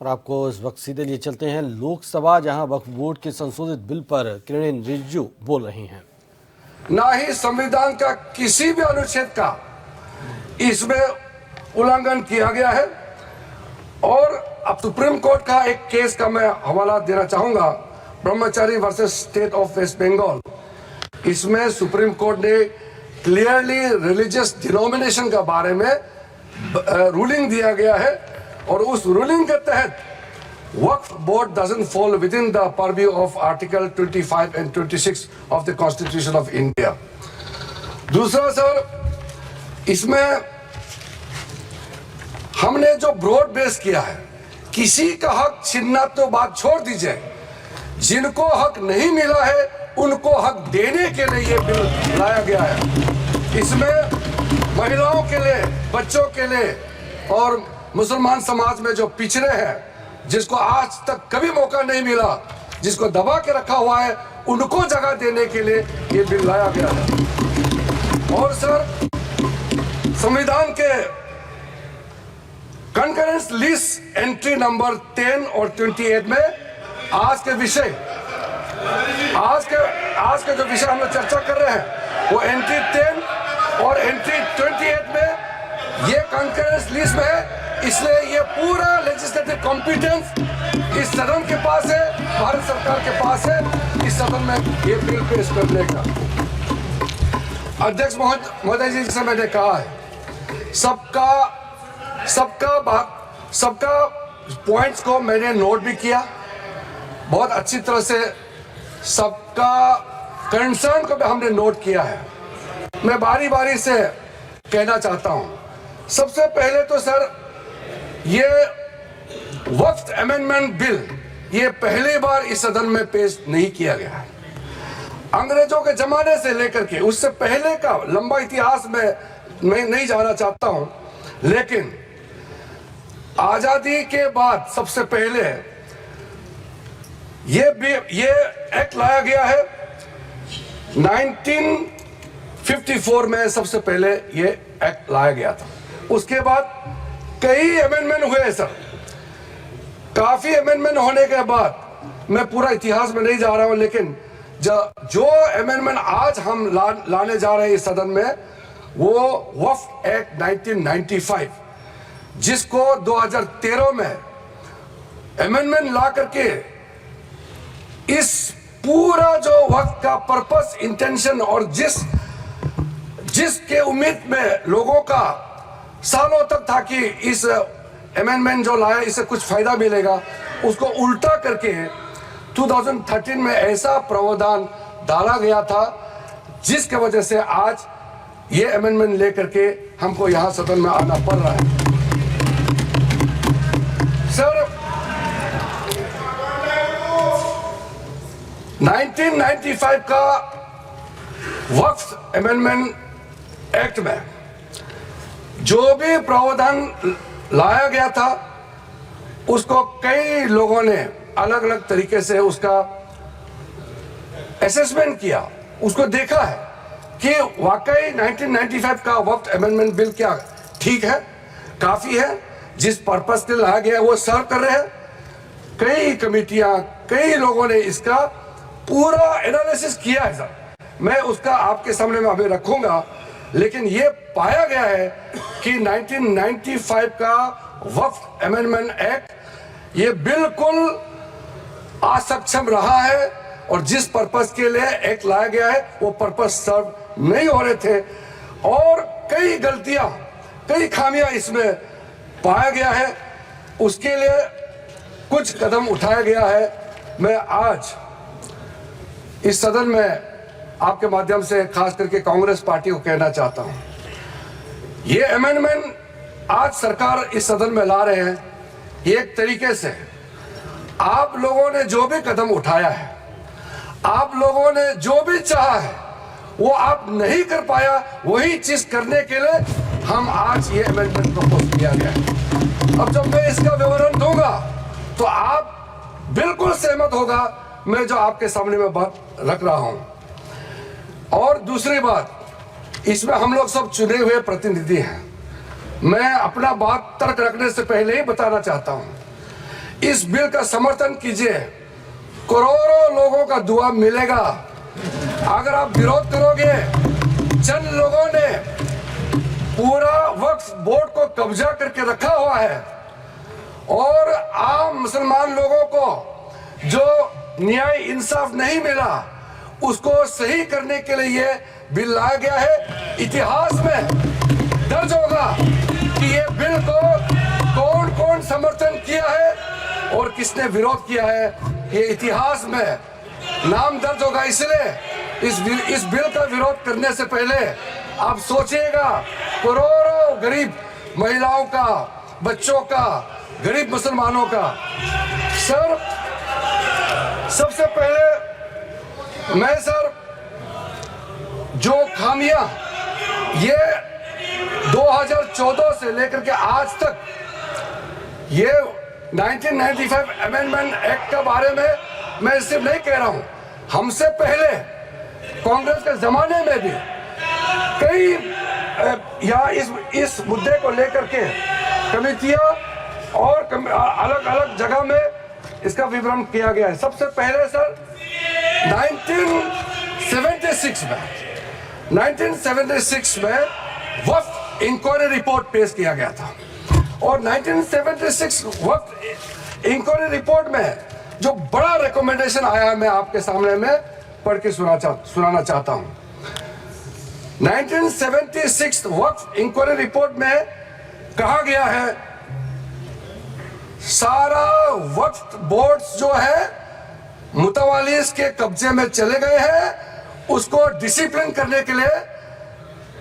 और आपको इस वक्त सीधे लिए चलते हैं लोकसभा, जहां वक्फ बोर्ड के संशोधित बिल पर किरेन रिजिजू बोल रही हैं। ना ही संविधान का किसी भी अनुच्छेद का इसमें उल्लंघन किया गया है। और अब सुप्रीम कोर्ट का एक केस का मैं हवाला देना चाहूंगा, Brahmachari versus state of West Bengal. इसमें सुप्रीम कोर्ट ने क्लियरली रिलीजियस डिनोमिनेशन के बारे में रूलिंग दिया गया है और उस रूलिंग के तहत Waqf board doesn't fall within the purview of article 25 and 26 of the constitution of India. दूसरा सर, इसमें हमने जो ब्रॉड बेस किया है, किसी का हक छीनना तो बात छोड़ दीजिए, जिनको हक नहीं मिला है उनको हक देने के लिए ये बिल लाया गया है। इसमें महिलाओं के लिए, बच्चों के लिए और मुसलमान समाज में जो पिछड़े हैं, जिसको आज तक कभी मौका नहीं मिला, जिसको दबा के रखा हुआ है, उनको जगह देने के लिए ये बिल लाया गया है। और सर, संविधान के कंकरेंस लिस्ट एंट्री नंबर 10 और 28 में आज के जो विषय हम लोग चर्चा कर रहे हैं वो एंट्री 10 और एंट्री 28 में ये कंकरेंस लिस्ट में है। इसलिए ये पूरा लेजिस्लेटिव कॉम्पिटेंस इस सदन के पास है, भारत सरकार के पास है इस सदन में ये बिल पेश करने का। अध्यक्ष महोदय जी से मैंने कहा है, सबका पॉइंट्स को मैंने नोट भी किया, बहुत अच्छी तरह से सबका कंसर्न को भी हमने नोट किया है। मैं बारी बारी से कहना चाहता हूं। सबसे पहले तो सर, ये वक्फ अमेंडमेंट बिल ये पहली बार इस सदन में पेश नहीं किया गया है। अंग्रेजों के जमाने से लेकर के उससे पहले का लंबा इतिहास में मैं नहीं जाना चाहता हूं, लेकिन आजादी के बाद सबसे पहले ये एक्ट लाया गया है। 1954 में सबसे पहले ये एक्ट लाया गया था। उसके बाद कई अमेंडमेंट हुए सर। काफी अमेंडमेंट होने के बाद मैं पूरा इतिहास में नहीं जा रहा हूं, लेकिन जो अमेंडमेंट आज हम लाने जा रहे हैं इस सदन में, वो वक्फ एक्ट 1995, जिसको 2013 में अमेंडमेंट ला करके इस पूरा जो वक्त का पर्पस, इंटेंशन और जिसके उम्मीद में लोगों का सालों तक था कि इस अमेंडमेंट जो लाया इससे कुछ फायदा मिलेगा, उसको उल्टा करके 2013 में ऐसा प्रावधान डाला गया था जिसके वजह से आज ये अमेंडमेंट लेकर के हमको यहां सदन में आना पड़ रहा है। सर, 1995 का वक्फ अमेंडमेंट एक्ट में जो भी प्रावधान लाया गया था, उसको कई लोगों ने अलग अलग तरीके से उसका असेसमेंट किया, उसको देखा है कि वाकई 1995 का वक्फ अमेंडमेंट बिल क्या ठीक है, काफी है, जिस पर्पस के लाया गया वो सर्व कर रहे हैं। कई कमेटियां, कई लोगों ने इसका पूरा एनालिसिस किया है सर। मैं उसका आपके सामने में अभी रखूंगा, लेकिन ये पाया गया है कि 1995 का वक्फ अमेंडमेंट एक्ट ये बिल्कुल असक्षम रहा है और जिस पर्पस के लिए एक्ट लाया गया है वो पर्पस सर्व नहीं हो रहे थे और कई गलतियां, कई खामियां इसमें पाया गया है। उसके लिए कुछ कदम उठाया गया है। मैं आज इस सदन में आपके माध्यम से खास करके कांग्रेस पार्टी को कहना चाहता हूं, ये अमेंडमेंट आज सरकार इस सदन में ला रहे हैं, एक तरीके से आप लोगों ने जो भी कदम उठाया है, आप लोगों ने जो भी चाहा है, वो आप नहीं कर पाया, वही चीज करने के लिए हम आज ये अमेंडमेंट प्रपोज किया गया है। अब जब मैं इसका विवरण दूंगा तो आप बिल्कुल सहमत होगा मैं जो आपके सामने में बात रख रहा हूं। और दूसरी बात, इसमें हम लोग सब चुने हुए प्रतिनिधि हैं। मैं अपना बात तर्क रखने से पहले ही बताना चाहता हूं, इस बिल का समर्थन कीजिए, करोड़ों लोगों का दुआ मिलेगा। अगर आप विरोध करोगे, चंद लोगों ने पूरा वक्फ बोर्ड को कब्जा करके रखा हुआ है और आम मुसलमान लोगों को जो न्याय इंसाफ नहीं मिला उसको सही करने के लिए ये बिल लाया गया है। इतिहास में दर्ज होगा कि ये बिल को कौन कौन समर्थन किया है और किसने विरोध किया है, ये इतिहास में नाम दर्ज होगा। इसलिए इस बिल का विरोध करने से पहले आप सोचिएगा करोड़ों गरीब महिलाओं का, बच्चों का, गरीब मुसलमानों का। सर, सबसे पहले मैं सर जो खामियां ये 2014 से लेकर के आज तक ये 1995 अमेंडमेंट एक्ट के बारे में मैं सिर्फ नहीं कह रहा हूं, हमसे पहले कांग्रेस के जमाने में भी कई या इस मुद्दे को लेकर के कमेटियां और अलग अलग जगह में इसका विवरण किया गया है। सबसे पहले सर 1976 में वक्फ इंक्वायरी रिपोर्ट पेश किया गया था और 1976 वक्फ इंक्वायरी रिपोर्ट में जो बड़ा रिकमेंडेशन आया मैं आपके सामने में पढ़ के सुनाना चाहता हूं। 1976 वक्फ इंक्वायरी रिपोर्ट में कहा गया है सारा वक्फ बोर्ड्स जो है मुतवालिस के कब्जे में चले गए हैं, उसको डिसिप्लिन करने के लिए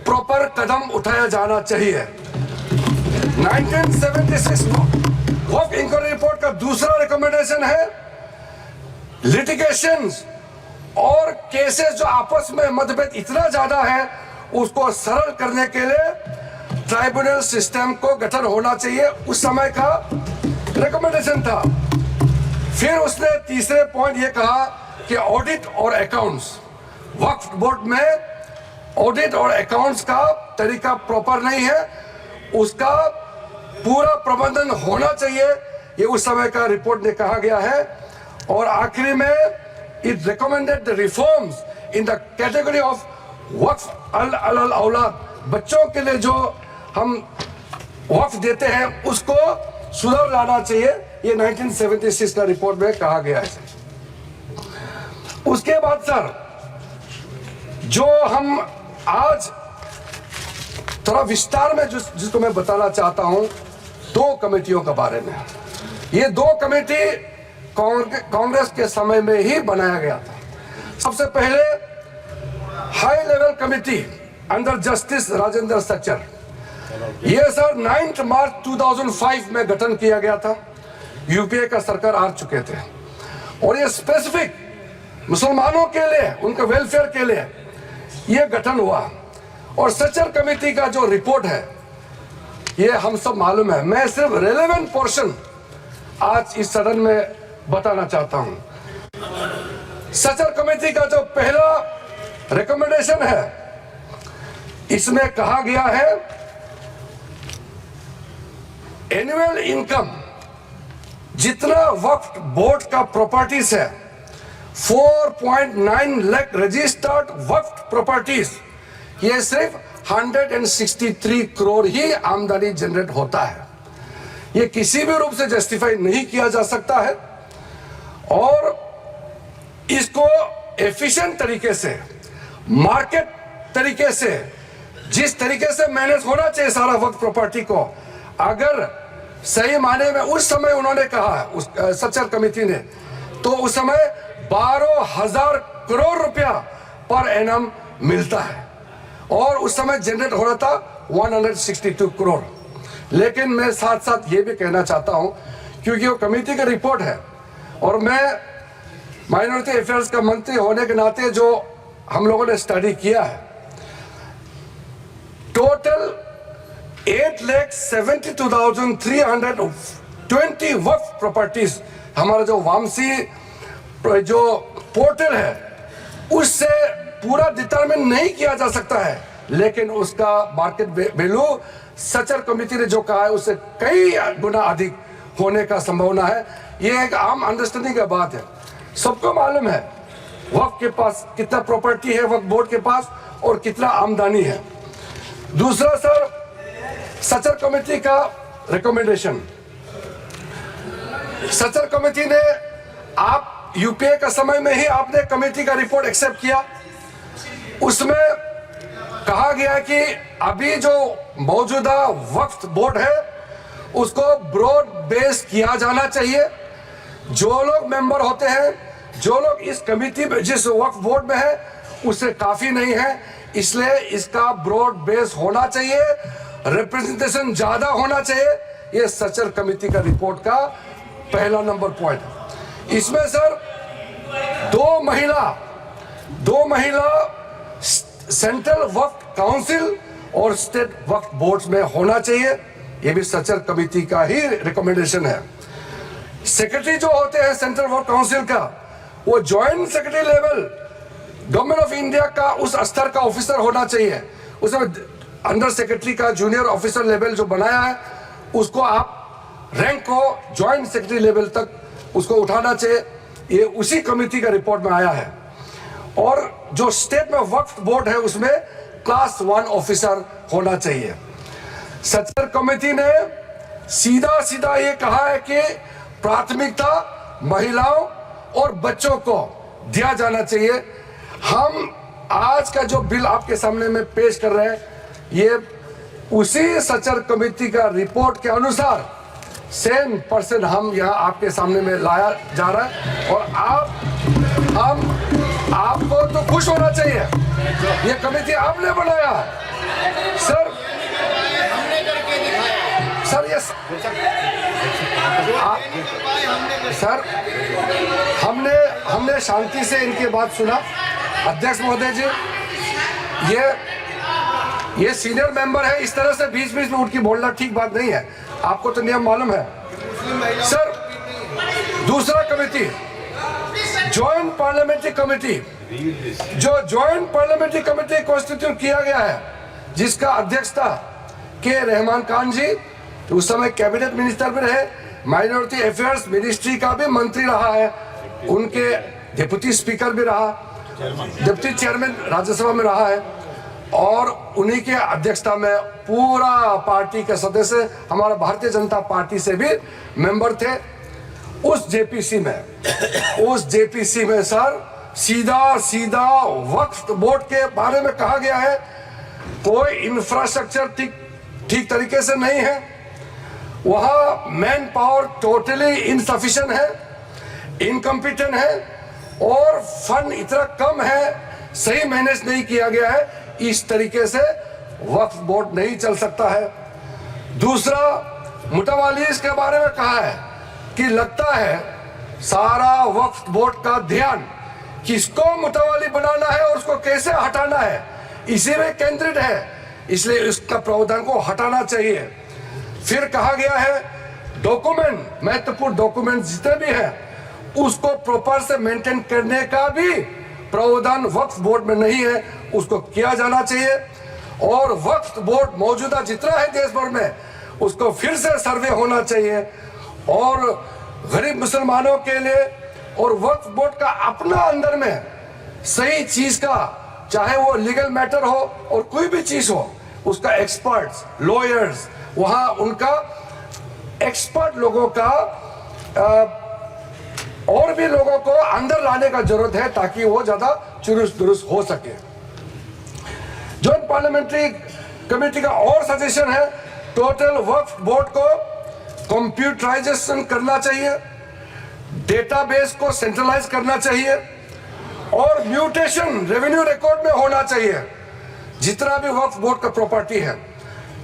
प्रॉपर कदम उठाया जाना चाहिए। 1976 वक्फ इंक्वायरी रिपोर्ट का दूसरा रिकमेंडेशन है लिटिगेशंस और केसेस जो आपस में मतभेद इतना ज्यादा है उसको सरल करने के लिए ट्राइब्यूनल सिस्टम को गठन होना चाहिए, उस समय का रिकमेंडेशन था। फिर उसने तीसरे पॉइंट ये कहा कि ऑडिट और अकाउंट्स, वक्फ बोर्ड में ऑडिट और अकाउंट्स का तरीका प्रॉपर नहीं है, उसका पूरा प्रबंधन होना चाहिए, ये उस समय का रिपोर्ट में कहा गया है। और आखिरी में it recommended the reforms in the category of Waqf al aulad, बच्चों के लिए जो हम वक्फ देते हैं उसको सुधार लाना चाहिए, ये 1976 का रिपोर्ट में कहा गया है। उसके बाद सर जो हम आज थोड़ा विस्तार में जिसको मैं बताना चाहता हूं, दो कमेटियों के बारे में। ये दो कमेटी कांग्रेस के समय में ही बनाया गया था। सबसे पहले high level committee under justice Rajendra Sachar, ये सर 9 मार्च 2005 में गठन किया गया था, यूपीए का सरकार आ चुके थे और ये स्पेसिफिक मुसलमानों के लिए, उनके वेलफेयर के लिए ये गठन हुआ। और सच्चर कमेटी का जो रिपोर्ट है ये हम सब मालूम है, मैं सिर्फ रेलेवेंट पोर्शन आज इस सदन में बताना चाहता हूं। सच्चर कमेटी का जो पहला रिकमेंडेशन है इसमें कहा गया है एनुअल इनकम जितना वक्फ बोर्ड का प्रॉपर्टीज है 4.9 लाख रजिस्टर्ड वक्फ प्रॉपर्टीज, ये सिर्फ 163 करोड़ ही आमदनी जनरेट होता है, ये किसी भी रूप से जस्टिफाई नहीं किया जा सकता है। और इसको एफिशिएंट तरीके से, मार्केट तरीके से, जिस तरीके से मैनेज होना चाहिए सारा वक्फ प्रॉपर्टी को, अगर सही माने में उस समय उन्होंने कहा उस सच्चर कमेटी ने, तो उस समय 12,000 करोड़ रुपया पर एनम मिलता है और उस समय जनरेट हो रहा था 162 करोड़। लेकिन मैं साथ साथ ये भी कहना चाहता हूं, क्योंकि वो कमेटी का रिपोर्ट है और मैं माइनॉरिटी अफेयर्स का मंत्री होने के नाते जो हम लोगों ने स्टडी किया है, टोटल 8,72,320 वक्फ प्रॉपर्टीज हमारा जो वामसी जो पोर्टल है उससे पूरा डिटरमिन नहीं किया जा सकता है, लेकिन उसका मार्केट वैल्यू सच्चर कमेटी ने जो कहा है उससे कई गुना अधिक होने का संभावना है। ये एक आम अंडरस्टैंडिंग का बात है, सबको मालूम है वक्फ के पास कितना प्रॉपर्टी है, वक्फ बोर्ड के पास, और कितना आमदनी है। दूसरा सर, सचर कमेटी का रिकमेंडेशन। सचर कमेटी ने, आप यूपीए का समय में ही आपने कमेटी का रिपोर्ट एक्सेप्ट किया, उसमें कहा गया कि अभी जो मौजूदा वक्फ बोर्ड है उसको ब्रॉड बेस किया जाना चाहिए। जो लोग मेंबर होते हैं, जो लोग इस कमेटी में, जिस वक्फ बोर्ड में है, उससे काफी नहीं है, इसलिए इसका ब्रॉड बेस होना चाहिए, रिप्रेजेंटेशन ज्यादा होना चाहिए। ये सचर कमेटी का रिपोर्ट का पहला नंबर पॉइंट है। इसमें सर दो महिला सेंट्रल वक्फ काउंसिल और स्टेट वक्फ बोर्ड्स में होना चाहिए, ये भी सचर कमेटी का ही रिकमेंडेशन है। सेक्रेटरी जो होते हैं सेंट्रल वक्फ काउंसिल का, वो joint secretary level government of India का उस स्तर का ऑफिसर होना चाहिए। उसमें अंडर सेक्रेटरी का जूनियर ऑफिसर लेवल जो बनाया है, उसको आप रैंक को ज्वाइंट सेक्रेटरी लेवल तक उसको उठाना चाहिए। ये उसी कमेटी का रिपोर्ट में आया है। और जो स्टेट में वक्फ बोर्ड है उसमें क्लास 1 ऑफिसर होना चाहिए। सचर कमेटी ने सीधा ये कहा है कि प्राथमिकता महिलाओं और बच्चों को दिया जाना चाहिए। हम आज का जो बिल आपके सामने में पेश कर रहे हैं, ये उसी सचर कमेटी का रिपोर्ट के अनुसार सेम पर्सन हम यहाँ आपके सामने में लाया जा रहा है। और आपको तो खुश होना चाहिए, ये कमेटी आपने बनाया सर। ये सर हमने शांति से इनकी बात सुना। अध्यक्ष महोदय जी, ये सीनियर मेंबर है, इस तरह से बीच में उठ के बोलना ठीक बात नहीं है, आपको तो नियम मालूम है सर। दूसरा कमेटी, जॉइंट पार्लियामेंट्री कमेटी, जो जॉइंट पार्लियामेंट्री कमेटी कॉन्स्टिट्यूट किया गया है, जिसका अध्यक्षता के रहमान खान जी, उस समय कैबिनेट मिनिस्टर भी रहे, माइनॉरिटी अफेयर्स मिनिस्ट्री का भी मंत्री रहा है, उनके डिप्टी स्पीकर भी रहा, डिप्टी चेयरमैन राज्यसभा में रहा है, और उन्हीं के अध्यक्षता में पूरा पार्टी के सदस्य, हमारा भारतीय जनता पार्टी से भी मेंबर थे। उस जेपीसी में सर सीधा वक्फ बोर्ड के बारे में कहा गया है, कोई इंफ्रास्ट्रक्चर ठीक तरीके से नहीं है, वहां मैन पावर टोटली इनसफिशिएंट है, इनकम्पिटेंट है, और फंड इतना कम है, सही मैनेज नहीं किया गया है। इस तरीके से वक्फ बोर्ड नहीं चल सकता है। दूसरा, मुतवालीस के बारे में कहा है कि लगता है सारा वक्फ बोर्ड का ध्यान किसको मुतवाली बनाना है और उसको कैसे हटाना है, इसी में केंद्रित है, इसलिए इसका प्रावधान को हटाना चाहिए। फिर कहा गया है डॉक्यूमेंट, महत्वपूर्ण डॉक्यूमेंट जितने भी हैं उसको प्रॉपर से मेंटेन करने का भी प्रावधान वक्फ बोर्ड में नहीं है, उसको किया जाना चाहिए। और वक्फ बोर्ड मौजूदा जितना है देश भर में, उसको फिर से सर्वे होना चाहिए, और गरीब मुसलमानों के लिए, और वक्फ बोर्ड का अपना अंदर में सही चीज का, चाहे वो लीगल मैटर हो और कोई भी चीज हो, उसका एक्सपर्ट्स, लॉयर्स, वहां उनका एक्सपर्ट लोगों का और भी लोगों को अंदर लाने का जरूरत है, ताकि वो ज्यादा चुरुस्त दुरुस्त हो सके। जॉइंट पार्लियामेंट्री कमेटी का और सजेशन है, टोटल वक्फ बोर्ड को कंप्यूटराइजेशन करना चाहिए, डेटाबेस को सेंट्रलाइज करना चाहिए, और म्यूटेशन रेवेन्यू रिकॉर्ड में होना चाहिए जितना भी वक्फ बोर्ड का प्रॉपर्टी है।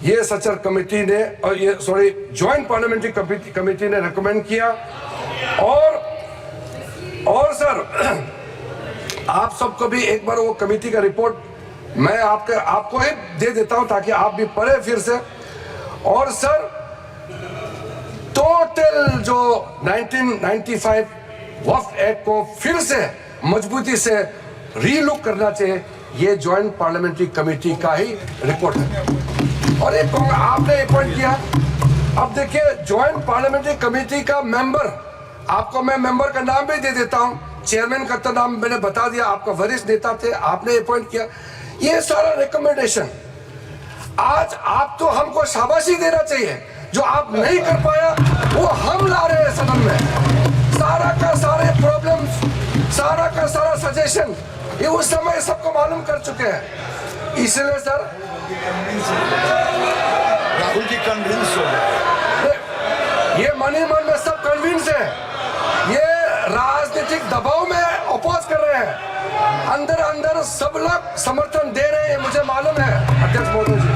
ये सचर कमेटी ने, और ये जॉइंट पार्लियामेंट्री कमेटी ने रिकमेंड किया। और सर आप सबको भी एक बार वो कमेटी का रिपोर्ट मैं आपको ही दे देता हूं, ताकि आप भी पढ़े फिर से। और सर टोटल जो 1995 वक्फ एक्ट को फिर से मजबूती से रीलुक करना चाहिए, ये जॉइंट पार्लियामेंट्री कमेटी का ही रिपोर्ट है। और एक आपने एक पॉइंट किया अब देखिए, ज्वाइंट पार्लियामेंट्री कमेटी का मेंबर, आपको मैं मेंबर का नाम भी दे देता हूं, चेयरमैन का तो नाम मैंने बता दिया, आपका वरिष्ठ नेता थे, आपने अपॉइंट किया। ये सारा रिकमेंडेशन आज आप तो हमको शाबाशी देना चाहिए, जो आप नहीं कर पाया वो हम ला रहे हैं सदन में। सारा का सारे प्रॉब्लम्स, सारा का सारा सजेशन ये उस समय सबको मालूम कर चुके हैं। इसलिए सर राहुल जी कन्विंस हो गए, ये मन ही मन में सब कन्विंस है, ये राजनीतिक दबाव में अपोज कर रहे हैं, अंदर अंदर सब लोग समर्थन दे रहे हैं, मुझे मालूम है अध्यक्ष महोदय जी।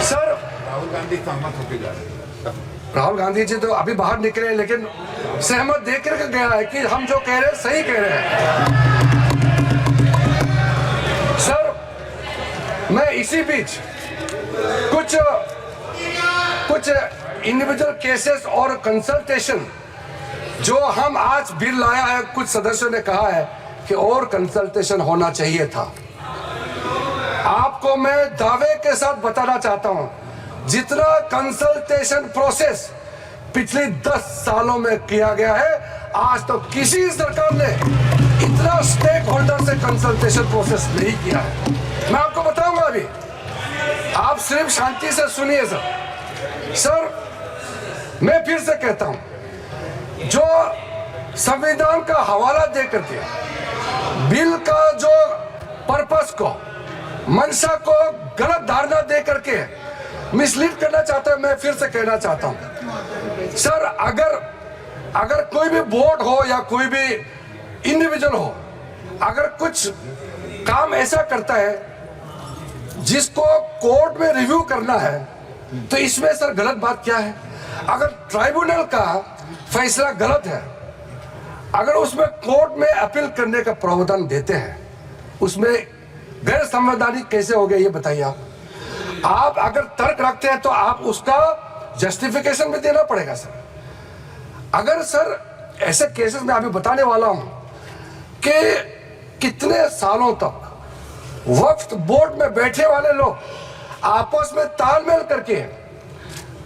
सर राहुल गांधी सहमत होकर जा रहे हैं। राहुल गांधी जी तो अभी बाहर निकले, लेकिन सहमत देकर के गया है कि हम जो कह रहे हैं सही कह रहे हैं। सर मैं इसी बीच कुछ इंडिविजुअल केसेस और कंसल्टेशन जो हम आज बिल लाया है, कुछ सदस्यों ने कहा है कि और कंसल्टेशन होना चाहिए था। आपको मैं दावे के साथ बताना चाहता हूं, जितना कंसल्टेशन प्रोसेस पिछले 10 सालों में किया गया है, आज तो किसी सरकार ने इतना स्टेक होल्डर से कंसल्टेशन प्रोसेस नहीं किया है। मैं आपको बताऊंगा अभी, आप सिर्फ शांति से सुनिए सर। मैं फिर से कहता हूं, जो संविधान का हवाला दे करके बिल का जो पर्पस को, मंशा को गलत धारणा दे करके मिसलीड करना चाहता है, मैं फिर से कहना चाहता हूं सर, अगर कोई भी बोर्ड हो या कोई भी इंडिविजुअल हो, अगर कुछ काम ऐसा करता है जिसको कोर्ट में रिव्यू करना है, तो इसमें सर गलत बात क्या है? अगर ट्राइब्यूनल का फैसला गलत है, अगर उसमें कोर्ट में अपील करने का प्रावधान देते हैं, उसमें गैर संवैधानिक कैसे हो गया ये बताइए आप अगर तर्क रखते हैं तो आप उसका जस्टिफिकेशन भी देना पड़ेगा सर। अगर सर ऐसे केसेस में अभी बताने वाला हूं कि कितने सालों तक वक्फ बोर्ड में बैठे वाले लोग आपस में तालमेल करके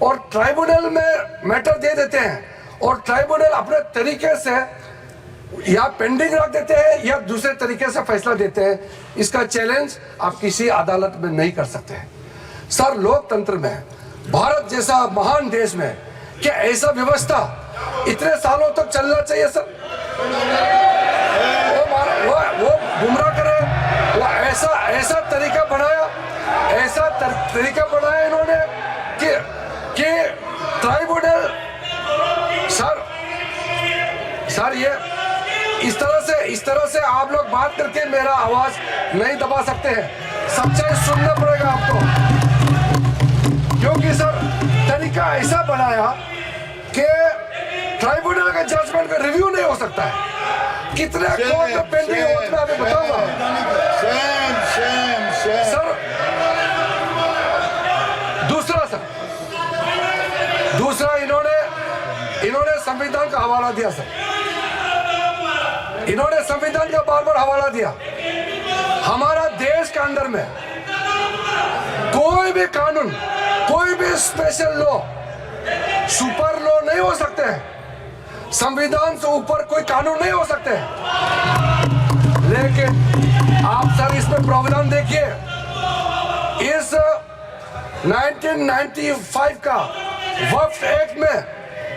और ट्राइब्यूनल में मैटर दे देते हैं, और ट्राइब्यूनल अपने तरीके से या पेंडिंग रख देते हैं या दूसरे तरीके से फैसला देते हैं। इसका चैलेंज आप किसी अदालत में नहीं कर सकते हैं सर। लोकतंत्र में, भारत जैसा महान देश में क्या ऐसा व्यवस्था इतने सालों तक चलना चाहिए सर? वो गुमराह करे, वो ऐसा तरीका बनाया, ऐसा तरीका बनाया इन्होंने कि ट्राइब्यूनल सर ये इस तरह से आप लोग बात करके मेरा आवाज नहीं दबा सकते हैं। सच्चाई सुनना पड़ेगा आपको, क्योंकि सर तरीका ऐसा बनाया कि ट्राइब्यूनल का जजमेंट का रिव्यू नहीं हो सकता है। कितने कोर्ट में पेंडिंग है मैं अभी बताऊंगा सर। दूसरा इन्होंने संविधान का हवाला दिया सर, इन्होंने संविधान का बार-बार हवाला दिया। हमारा देश के अंदर में कोई भी कानून, कोई भी स्पेशल लॉ सुपर लॉ नहीं हो सकते हैं। संविधान से ऊपर कोई कानून नहीं हो सकते हैं। लेकिन आप सर इसमें प्रावधान देखिए, इस 1995 का वक्फ एक्ट में